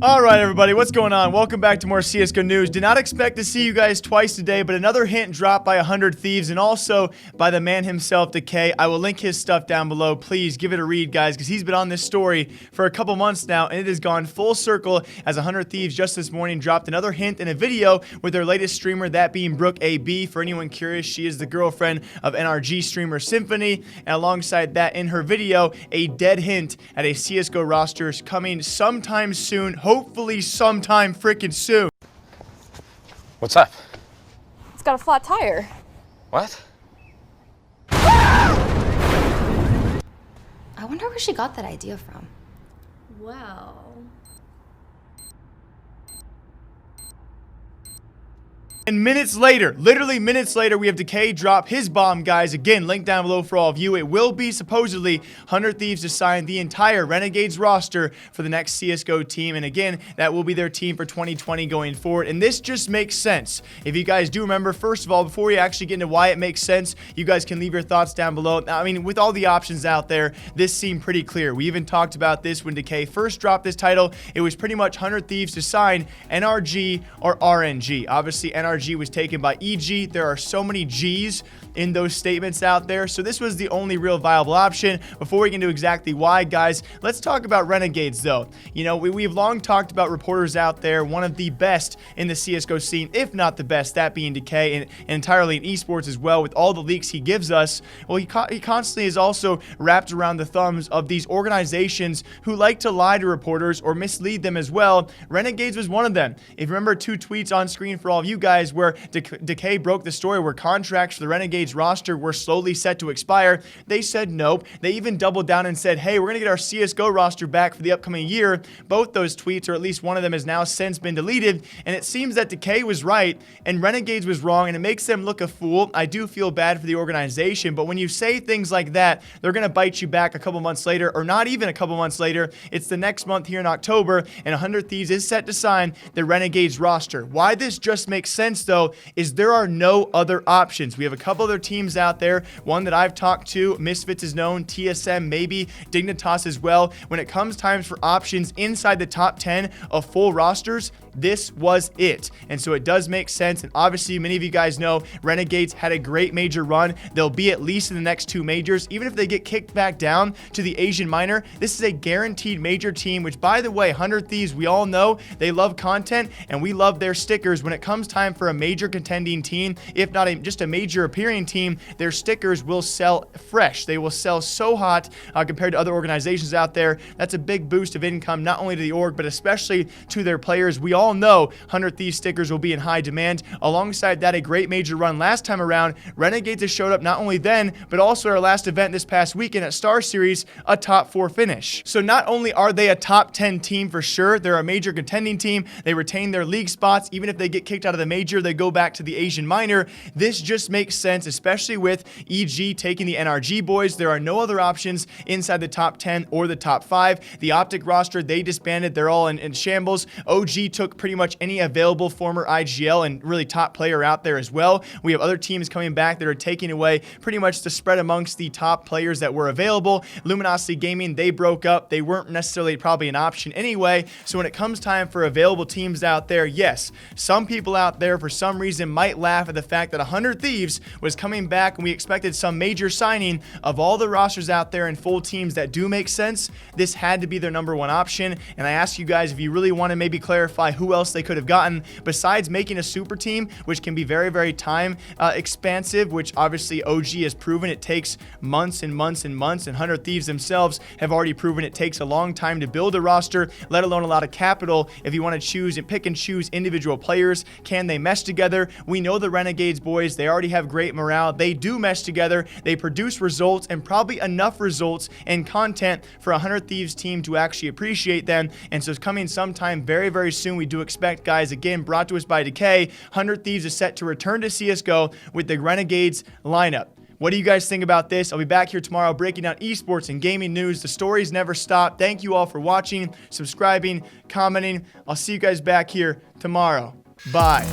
Alright everybody, what's going on? Welcome back to more CSGO news. Did not expect to see you guys twice today, but another hint dropped by 100 Thieves and also by the man himself, Decay. I will link his stuff down below. Please give it a read, guys, because he's been on this story for a couple months now, and it has gone full circle as 100 Thieves just this morning dropped another hint in a video with their latest streamer, that being Brooke AB. For anyone curious, she is the girlfriend of NRG streamer Symphony, and alongside that, in her video, a dead hint at a CSGO roster coming sometime soon. Hopefully sometime freaking soon. What's up? It's got a flat tire. What? I wonder where she got that idea from. Well... And minutes later, literally minutes later, we have Decay drop his bomb, guys. Again, link down below for all of you. It will be supposedly 100 Thieves to sign the entire Renegades roster for the next CSGO team. And again, that will be their team for 2020 going forward. And this just makes sense. If you guys do remember, first of all, before we actually get into why it makes sense, you guys can leave your thoughts down below. Now, I mean, with all the options out there, this seemed pretty clear. We even talked about this when Decay first dropped this title. It was pretty much 100 Thieves to sign NRG or RNG. Obviously, NRG was taken by EG. There are so many G's in those statements out there, so this was the only real viable option. Before we get into exactly why, guys, let's talk about Renegades, though. You know, we've long talked about reporters out there, one of the best in the CSGO scene, if not the best, that being Decay, and entirely in esports as well, with all the leaks he gives us. Well, he constantly is also wrapped around the thumbs of these organizations who like to lie to reporters or mislead them as well. Renegades was one of them. If you remember, 2 tweets on screen for all of you guys where Decay broke the story where contracts for the Renegades roster were slowly set to expire. They said nope. They even doubled down and said, hey, we're going to get our CSGO roster back for the upcoming year. Both those tweets, or at least one of them, has now since been deleted, and it seems that Decay was right and Renegades was wrong, and it makes them look a fool. I do feel bad for the organization, but when you say things like that, they're going to bite you back a couple months later, or not even a couple months later. It's the next month here in October, and 100 Thieves is set to sign the Renegades roster. Why this just makes sense, though, is there are no other options. We have a couple other teams out there. One that I've talked to, Misfits is known, TSM maybe, Dignitas as well. When it comes times for options inside the top 10 of full rosters, this was it. And so it does make sense. And obviously, many of you guys know Renegades had a great major run. They'll be at least in the next 2 majors. Even if they get kicked back down to the Asian minor, this is a guaranteed major team, which, by the way, 100 Thieves, we all know they love content and we love their stickers. When it comes time for a major contending team, if not just a major appearing team, their stickers will sell fresh. They will sell so hot compared to other organizations out there. That's a big boost of income, not only to the org, but especially to their players. We all know 100 Thieves stickers will be in high demand. Alongside that, a great major run last time around. Renegades has showed up not only then, but also our last event this past weekend at Star Series, a top 4 finish. So not only are they a top 10 team for sure, they're a major contending team. They retain their league spots. Even if they get kicked out of the major, they go back to the Asian minor. This just makes sense, especially with EG taking the NRG boys. There are no other options inside the top 10 or the top 5. The Optic roster, they disbanded. They're all in shambles. OG took pretty much any available former IGL and really top player out there as well. We have other teams coming back that are taking away pretty much the spread amongst the top players that were available. Luminosity Gaming, they broke up. They weren't necessarily probably an option anyway. So when it comes time for available teams out there, yes, some people out there for some reason might laugh at the fact that 100 Thieves was coming back and we expected some major signing. Of all the rosters out there and full teams that do make sense, this had to be their number 1 option. And I ask you guys if you really want to maybe clarify who else they could have gotten besides making a super team, which can be very, very time expansive, which obviously OG has proven it takes months and months and months, and 100 Thieves themselves have already proven it takes a long time to build a roster, let alone a lot of capital. If you want to choose and pick and choose individual players, can they mesh together? We know the Renegades boys, they already have great morale. They do mesh together. They produce results, and probably enough results and content for a 100 Thieves team to actually appreciate them. And so it's coming sometime very, very soon. We do expect, guys, again, brought to us by Decay, 100 Thieves is set to return to CSGO with the Renegades lineup. What do you guys think about this? I'll be back here tomorrow breaking down esports and gaming news. The stories never stop. Thank you all for watching, subscribing, commenting. I'll see you guys back here tomorrow. Bye.